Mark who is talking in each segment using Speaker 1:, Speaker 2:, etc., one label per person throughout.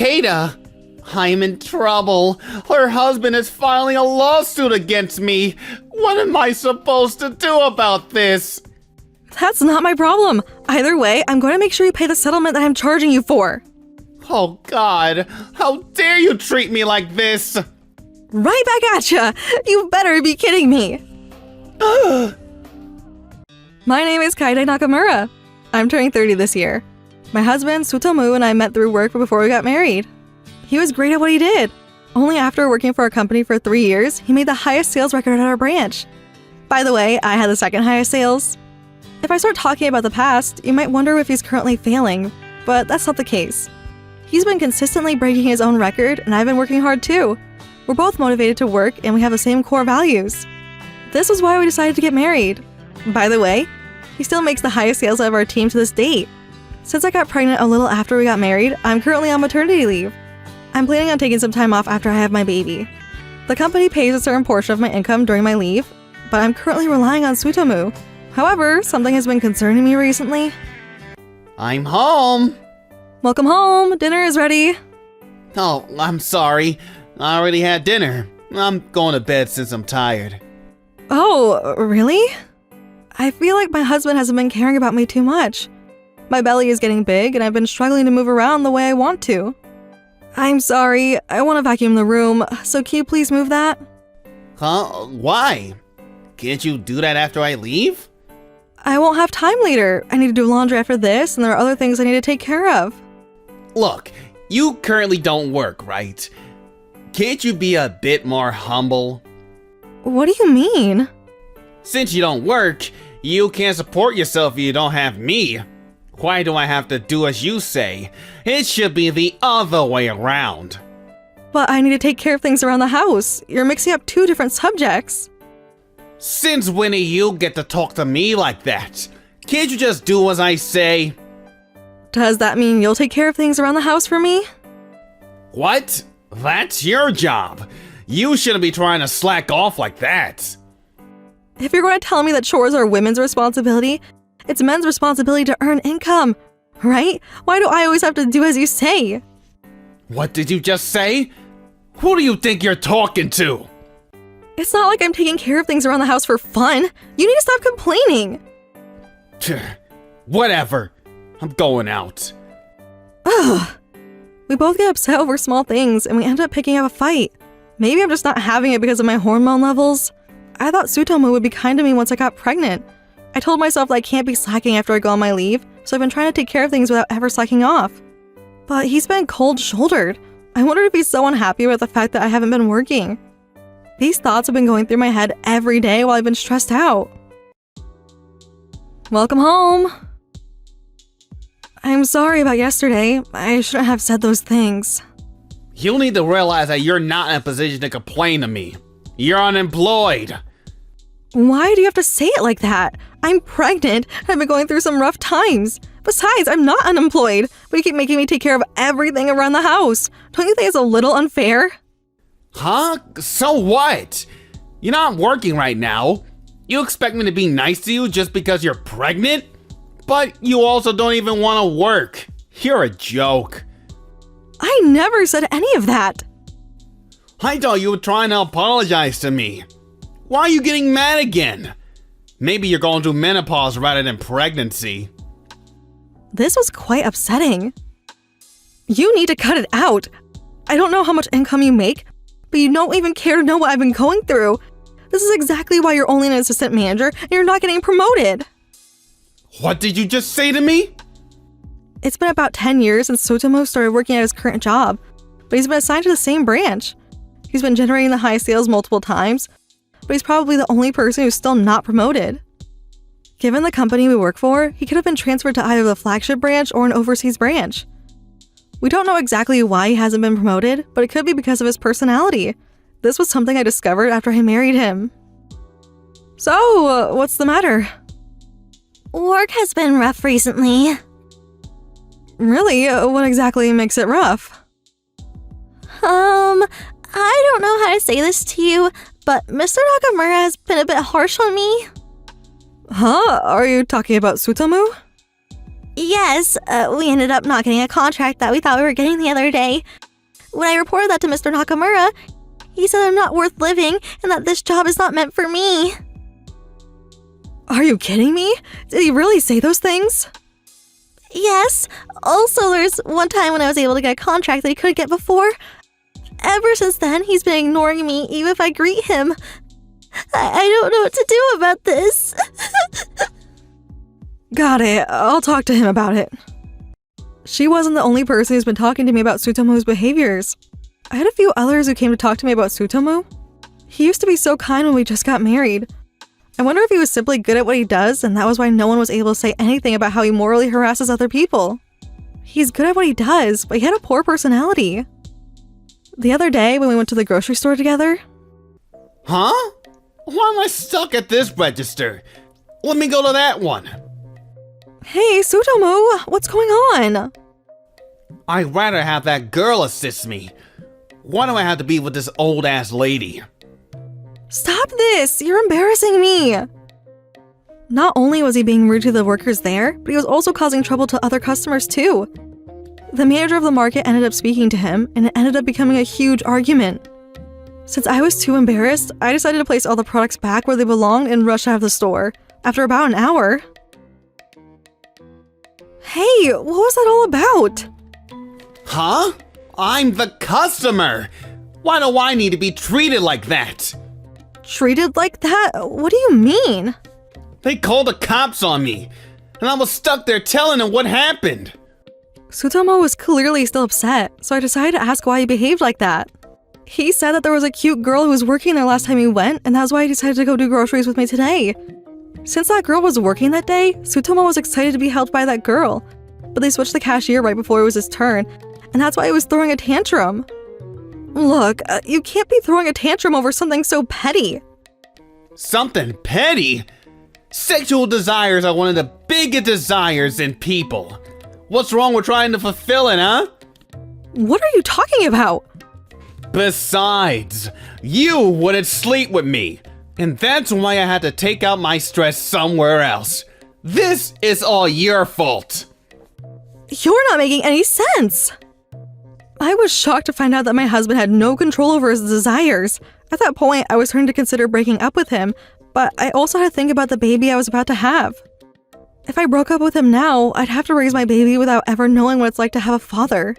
Speaker 1: Cicada! I'm in trouble. Her husband is filing a lawsuit against me. What am I supposed to do about this?
Speaker 2: That's not my problem. Either way, I'm going to make sure you pay the settlement that I'm charging you for.
Speaker 1: Oh God, how dare you treat me like this?
Speaker 2: Right back at ya! You better be kidding me! My name is Kaide Nakamura. I'm turning 30 this year. My husband, Sutomu, and I met through work before we got married. He was great at what he did. Only after working for a company for 3 years, he made the highest sales record at our branch. By the way, I had the second highest sales. If I start talking about the past, you might wonder if he's currently failing, but that's not the case. He's been consistently breaking his own record, and I've been working hard too. We're both motivated to work, and we have the same core values. This was why we decided to get married. By the way, he still makes the highest sales out of our team to this date. Since I got pregnant a little after we got married, I'm currently on maternity leave. I'm planning on taking some time off after I have my baby. The company pays a certain portion of my income during my leave, but I'm currently relying on Sutomu. However, something has been concerning me recently.
Speaker 1: I'm home.
Speaker 2: Welcome home. Dinner is ready.
Speaker 1: Oh, I'm sorry. I already had dinner. I'm going to bed since I'm tired.
Speaker 2: Oh, really? I feel like my husband hasn't been caring about me too much. My belly is getting big and I've been struggling to move around the way I want to. I'm sorry, I want to vacuum the room, so can you please move that?
Speaker 1: Huh? Why? Can't you do that after I leave?
Speaker 2: I won't have time later. I need to do laundry after this, and there are other things I need to take care of.
Speaker 1: Look, you currently don't work, right? Can't you be a bit more humble?
Speaker 2: What do you mean?
Speaker 1: Since you don't work, you can't support yourself if you don't have me. Why do I have to do as you say? It should be the other way around.
Speaker 2: But I need to take care of things around the house. You're mixing up two different subjects.
Speaker 1: Since when do you get to talk to me like that? Can't you just do as I say?
Speaker 2: Does that mean you'll take care of things around the house for me?
Speaker 1: What? That's your job. You shouldn't be trying to slack off like that.
Speaker 2: If you're going to tell me that chores are women's responsibility, it's men's responsibility to earn income, right? Why do I always have to do as you say?
Speaker 1: What did you just say? Who do you think you're talking to?
Speaker 2: It's not like I'm taking care of things around the house for fun. You need to stop complaining.
Speaker 1: Whatever. I'm going out.
Speaker 2: Ugh. We both get upset over small things and we end up picking up a fight. Maybe I'm just not having it because of my hormone levels. I thought Sutomu would be kind to me once I got pregnant. I told myself that I can't be slacking after I go on my leave, so I've been trying to take care of things without ever slacking off. But he's been cold-shouldered. I wonder if he's so unhappy with the fact that I haven't been working. These thoughts have been going through my head every day while I've been stressed out. Welcome home. I'm sorry about yesterday. I shouldn't have said those things.
Speaker 1: You need to realize that you're not in a position to complain to me. You're unemployed.
Speaker 2: Why do you have to say it like that? I'm pregnant and I've been going through some rough times. Besides, I'm not unemployed, but you keep making me take care of everything around the house. Don't you think it's a little unfair?
Speaker 1: Huh? So what? You're not working right now. You expect me to be nice to you just because you're pregnant? But you also don't even want to work. You're a joke.
Speaker 2: I never said any of that.
Speaker 1: I thought you were trying to apologize to me. Why are you getting mad again? Maybe you're going through menopause rather than pregnancy.
Speaker 2: This was quite upsetting. You need to cut it out. I don't know how much income you make, but you don't even care to know what I've been going through. This is exactly why you're only an assistant manager and you're not getting promoted.
Speaker 1: What did you just say to me?
Speaker 2: It's been about 10 years since Sutomu started working at his current job, but he's been assigned to the same branch. He's been generating the highest sales multiple times, but he's probably the only person who's still not promoted. Given the company we work for, he could have been transferred to either the flagship branch or an overseas branch. We don't know exactly why he hasn't been promoted, but it could be because of his personality. This was something I discovered after I married him. So, what's the matter?
Speaker 3: Work has been rough recently.
Speaker 2: Really? What exactly makes it rough?
Speaker 3: I don't know how to say this to you, but Mr. Nakamura has been a bit harsh on me.
Speaker 2: Huh? Are you talking about Sutomu?
Speaker 3: Yes, we ended up not getting a contract that we thought we were getting the other day. When I reported that to Mr. Nakamura, he said I'm not worth living and that this job is not meant for me.
Speaker 2: Are you kidding me? Did he really say those things?
Speaker 3: Yes. Also, there's one time when I was able to get a contract that he couldn't get before. Ever since then, he's been ignoring me even if I greet him. I don't know what to do about this.
Speaker 2: Got it. I'll talk to him about it. She wasn't the only person who's been talking to me about Tsutomu's behaviors. I had a few others who came to talk to me about Tsutomu. He used to be so kind when we just got married. I wonder if he was simply good at what he does, and that was why no one was able to say anything about how he morally harasses other people. He's good at what he does, but he had a poor personality. The other day, when we went to the grocery store together...
Speaker 1: Huh? Why am I stuck at this register? Let me go to that one.
Speaker 2: Hey, Tsutomu, what's going on?
Speaker 1: I'd rather have that girl assist me. Why do I have to be with this old-ass lady?
Speaker 2: Stop this! You're embarrassing me! Not only was he being rude to the workers there, but he was also causing trouble to other customers too. The manager of the market ended up speaking to him, and it ended up becoming a huge argument. Since I was too embarrassed, I decided to place all the products back where they belonged and rush out of the store. After about an hour. Hey, what was that all about?
Speaker 1: Huh? I'm the customer! Why do I need to be treated like that?
Speaker 2: Treated like that? What do you mean?
Speaker 1: They called the cops on me, and I was stuck there telling them what happened.
Speaker 2: Tsutomu was clearly still upset, so I decided to ask why he behaved like that. He said that there was a cute girl who was working there last time he went, and that's why he decided to go do groceries with me today. Since that girl was working that day, Tsutomu was excited to be helped by that girl, but they switched the cashier right before it was his turn, and that's why he was throwing a tantrum. Look, you can't be throwing a tantrum over something so petty.
Speaker 1: Something petty? Sexual desires are one of the biggest desires in people. What's wrong with trying to fulfill it, huh?
Speaker 2: What are you talking about?
Speaker 1: Besides, you wouldn't sleep with me, and that's why I had to take out my stress somewhere else. This is all your fault.
Speaker 2: You're not making any sense. I was shocked to find out that my husband had no control over his desires. At that point, I was starting to consider breaking up with him, but I also had to think about the baby I was about to have. If I broke up with him now, I'd have to raise my baby without ever knowing what it's like to have a father.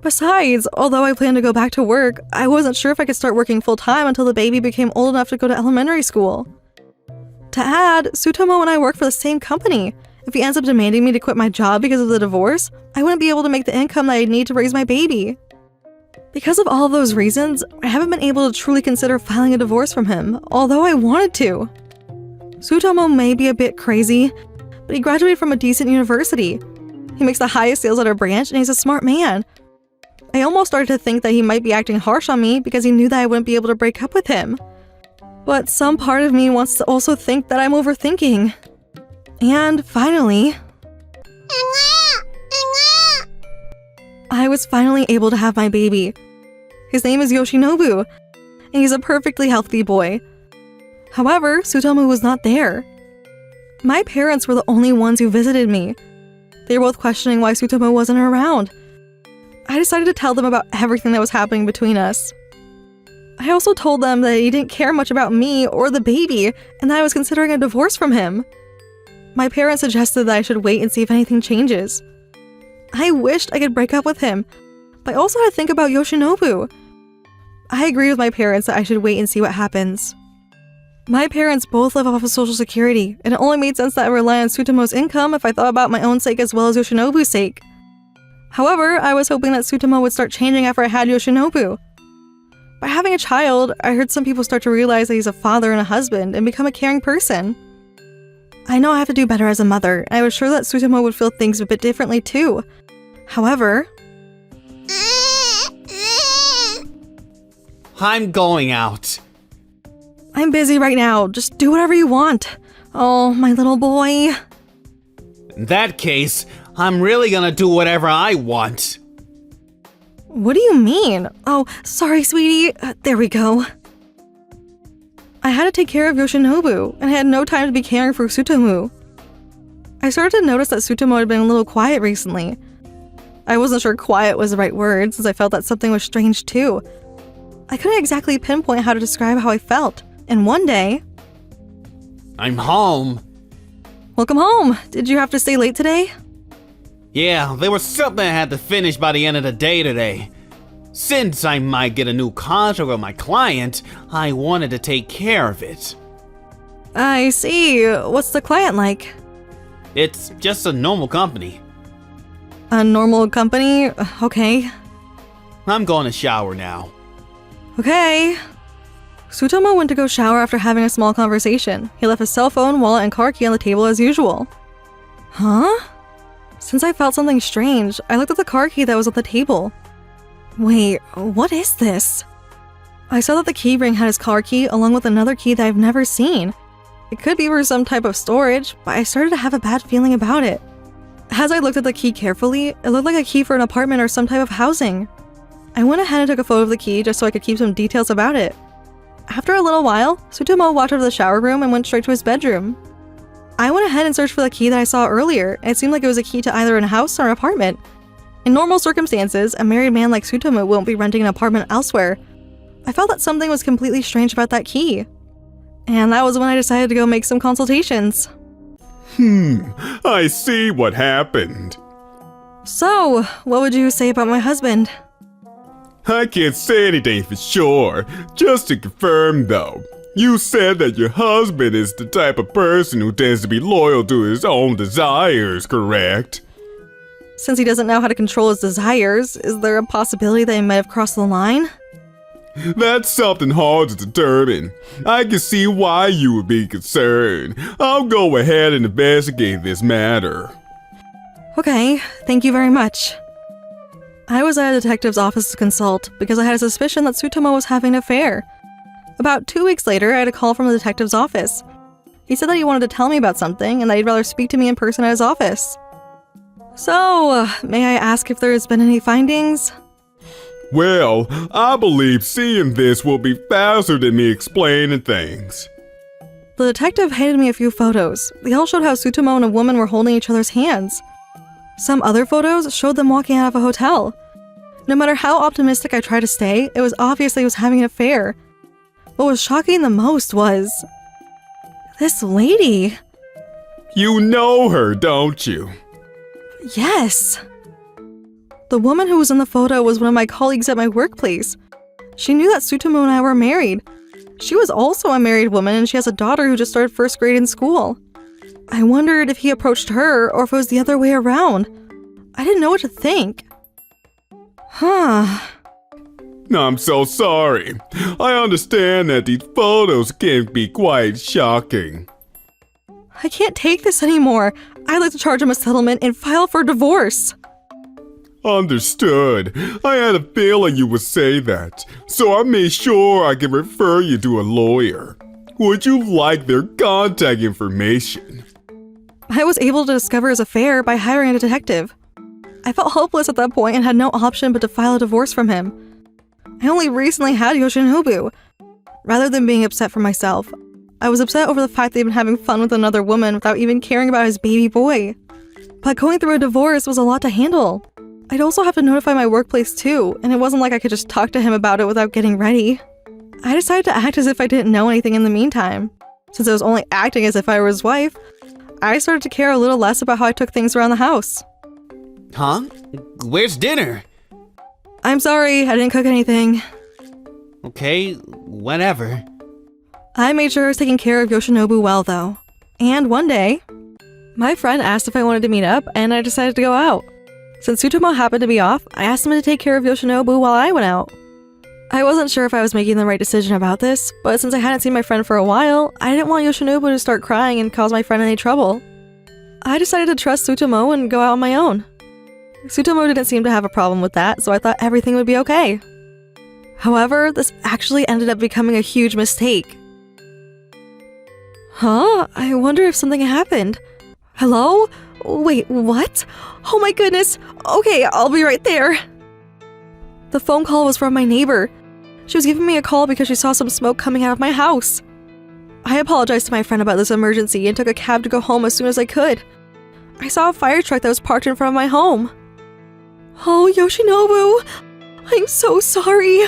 Speaker 2: Besides, although I planned to go back to work, I wasn't sure if I could start working full-time until the baby became old enough to go to elementary school. To add, Tsutomu and I work for the same company. If he ends up demanding me to quit my job because of the divorce, I wouldn't be able to make the income that I'd need to raise my baby. Because of all of those reasons, I haven't been able to truly consider filing a divorce from him, although I wanted to. Tsutomu may be a bit crazy, but he graduated from a decent university. He makes the highest sales at our branch, and he's a smart man. I almost started to think that he might be acting harsh on me because he knew that I wouldn't be able to break up with him. But some part of me wants to also think that I'm overthinking. And finally, I was finally able to have my baby. His name is Yoshinobu, and he's a perfectly healthy boy. However, Tsutomu was not there. My parents were the only ones who visited me. They were both questioning why Tsutomu wasn't around. I decided to tell them about everything that was happening between us. I also told them that he didn't care much about me or the baby, and that I was considering a divorce from him. My parents suggested that I should wait and see if anything changes. I wished I could break up with him, but I also had to think about Yoshinobu. I agreed with my parents that I should wait and see what happens. My parents both live off of Social Security, and it only made sense that I rely on Tsutomu's income if I thought about my own sake as well as Yoshinobu's sake. However, I was hoping that Tsutomu would start changing after I had Yoshinobu. By having a child, I heard some people start to realize that he's a father and a husband and become a caring person. I know I have to do better as a mother, and I was sure that Tsutomu would feel things a bit differently too. However,
Speaker 1: I'm going out.
Speaker 2: I'm busy right now. Just do whatever you want. Oh, my little boy.
Speaker 1: In that case, I'm really gonna do whatever I want.
Speaker 2: What do you mean? Oh, sorry, sweetie. There we go. I had to take care of Yoshinobu, and I had no time to be caring for Tsutomu. I started to notice that Tsutomu had been a little quiet recently. I wasn't sure quiet was the right word since I felt that something was strange too. I couldn't exactly pinpoint how to describe how I felt, and one day...
Speaker 1: I'm home.
Speaker 2: Welcome home! Did you have to stay late today?
Speaker 1: Yeah, there was something I had to finish by the end of the day today. Since I might get a new contract with my client, I wanted to take care of it.
Speaker 2: I see. What's the client like?
Speaker 1: It's just a normal company.
Speaker 2: A normal company? Okay.
Speaker 1: I'm going to shower now.
Speaker 2: Okay. Tsutomu went to go shower after having a small conversation. He left his cell phone, wallet, and car key on the table as usual. Huh? Since I felt something strange, I looked at the car key that was on the table. Wait, what is this? I saw that the key ring had his car key along with another key that I've never seen. It could be for some type of storage, but I started to have a bad feeling about it. As I looked at the key carefully, it looked like a key for an apartment or some type of housing. I went ahead and took a photo of the key just so I could keep some details about it. After a little while, Tsutomu walked out of the shower room and went straight to his bedroom. I went ahead and searched for the key that I saw earlier, and it seemed like it was a key to either a house or an apartment. In normal circumstances, a married man like Tsutomu won't be renting an apartment elsewhere. I felt that something was completely strange about that key. And that was when I decided to go make some consultations.
Speaker 4: I see what happened.
Speaker 2: So, what would you say about my husband?
Speaker 4: I can't say anything for sure. Just to confirm though, you said that your husband is the type of person who tends to be loyal to his own desires, correct?
Speaker 2: Since he doesn't know how to control his desires, is there a possibility that he might have crossed the line?
Speaker 4: That's something hard to determine. I can see why you would be concerned. I'll go ahead and investigate this matter.
Speaker 2: Okay, thank you very much. I was at a detective's office to consult because I had a suspicion that Tsutomu was having an affair. About 2 weeks later, I had a call from the detective's office. He said that he wanted to tell me about something and that he'd rather speak to me in person at his office. So, may I ask if there has been any findings?
Speaker 4: Well, I believe seeing this will be faster than me explaining things.
Speaker 2: The detective handed me a few photos. They all showed how Tsutomu and a woman were holding each other's hands. Some other photos showed them walking out of a hotel. No matter how optimistic I tried to stay, it was obvious that he was having an affair. What was shocking the most was... this lady.
Speaker 4: You know her, don't you?
Speaker 2: Yes. The woman who was in the photo was one of my colleagues at my workplace. She knew that Tsutomu and I were married. She was also a married woman and she has a daughter who just started first grade in school. I wondered if he approached her or if it was the other way around. I didn't know what to think.
Speaker 4: I'm so sorry. I understand that these photos can be quite shocking.
Speaker 2: I can't take this anymore. I'd like to charge him a settlement and file for divorce.
Speaker 4: Understood. I had a feeling you would say that, so I made sure I can refer you to a lawyer. Would you like their contact information?
Speaker 2: I was able to discover his affair by hiring a detective. I felt hopeless at that point and had no option but to file a divorce from him. I only recently had Yoshinobu. Rather than being upset for myself, I was upset over the fact that he'd been having fun with another woman without even caring about his baby boy. But going through a divorce was a lot to handle. I'd also have to notify my workplace too, and it wasn't like I could just talk to him about it without getting ready. I decided to act as if I didn't know anything in the meantime. Since I was only acting as if I were his wife, I started to care a little less about how I took things around the house.
Speaker 1: Huh? Where's dinner?
Speaker 2: I'm sorry, I didn't cook anything.
Speaker 1: Okay, whatever.
Speaker 2: I made sure I was taking care of Yoshinobu well though. And one day, my friend asked if I wanted to meet up and I decided to go out. Since Tsutomu happened to be off, I asked him to take care of Yoshinobu while I went out. I wasn't sure if I was making the right decision about this, but since I hadn't seen my friend for a while, I didn't want Yoshinobu to start crying and cause my friend any trouble. I decided to trust Tsutomu and go out on my own. Tsutomu didn't seem to have a problem with that, so I thought everything would be okay. However, this actually ended up becoming a huge mistake. I wonder if something happened. Hello? Wait, what? Oh my goodness! Okay, I'll be right there. The phone call was from my neighbor. She was giving me a call because she saw some smoke coming out of my house. I apologized to my friend about this emergency and took a cab to go home as soon as I could. I saw a fire truck that was parked in front of my home. Oh, Yoshinobu, I'm so sorry.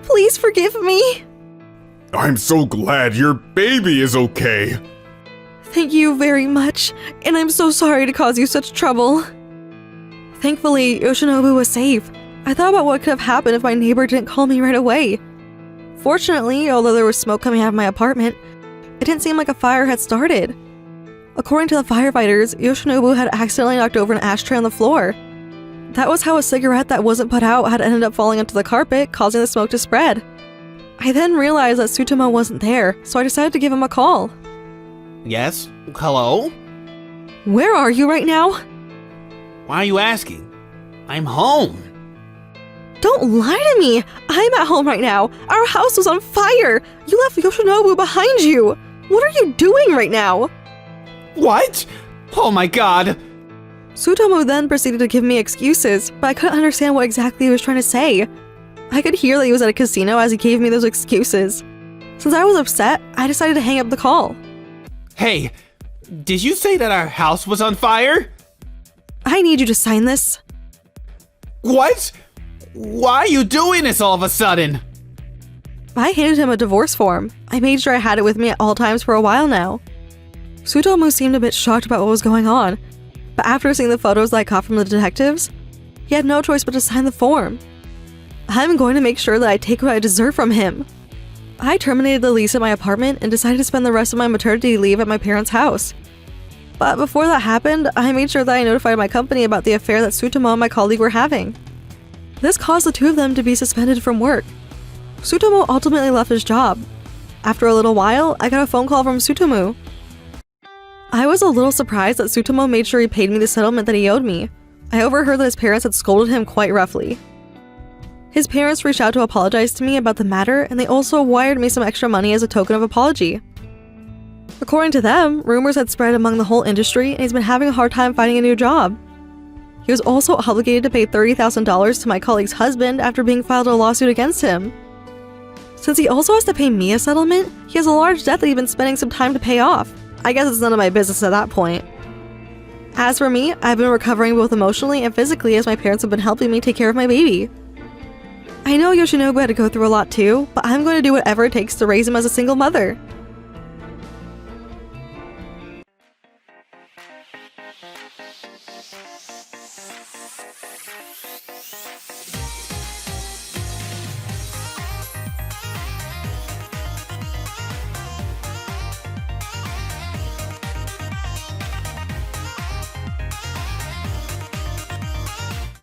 Speaker 2: Please forgive me.
Speaker 4: I'm so glad your baby is okay.
Speaker 2: Thank you very much, and I'm so sorry to cause you such trouble. Thankfully, Yoshinobu was safe. I thought about what could have happened if my neighbor didn't call me right away. Fortunately, although there was smoke coming out of my apartment, it didn't seem like a fire had started. According to the firefighters, Yoshinobu had accidentally knocked over an ashtray on the floor. That was how a cigarette that wasn't put out had ended up falling onto the carpet, causing the smoke to spread. I then realized that Tsutomu wasn't there, so I decided to give him a call.
Speaker 1: Yes? Hello?
Speaker 2: Where are you right now?
Speaker 1: Why are you asking? I'm home.
Speaker 2: Don't lie to me! I'm at home right now! Our house was on fire! You left Yoshinobu behind you! What are you doing right now?
Speaker 1: What? Oh my god!
Speaker 2: Tsutomu then proceeded to give me excuses, but I couldn't understand what exactly he was trying to say. I could hear that he was at a casino as he gave me those excuses. Since I was upset, I decided to hang up the call.
Speaker 1: Hey, did you say that our house was on fire?
Speaker 2: I need you to sign this.
Speaker 1: What? Why are you doing this all of a sudden?
Speaker 2: I handed him a divorce form. I made sure I had it with me at all times for a while now. Tsutomu seemed a bit shocked about what was going on, but after seeing the photos that I caught from the detectives, he had no choice but to sign the form. I'm going to make sure that I take what I deserve from him. I terminated the lease at my apartment and decided to spend the rest of my maternity leave at my parents' house. But before that happened, I made sure that I notified my company about the affair that Tsutomu and my colleague were having. This caused the two of them to be suspended from work. Tsutomu ultimately left his job. After a little while, I got a phone call from Tsutomu. I was a little surprised that Tsutomu made sure he paid me the settlement that he owed me. I overheard that his parents had scolded him quite roughly. His parents reached out to apologize to me about the matter, and they also wired me some extra money as a token of apology. According to them, rumors had spread among the whole industry, and he's been having a hard time finding a new job. He was also obligated to pay $30,000 to my colleague's husband after being filed a lawsuit against him. Since he also has to pay me a settlement, he has a large debt that he's been spending some time to pay off. I guess it's none of my business at that point. As for me, I've been recovering both emotionally and physically as my parents have been helping me take care of my baby. I know Yoshinobu had to go through a lot too, but I'm going to do whatever it takes to raise him as a single mother.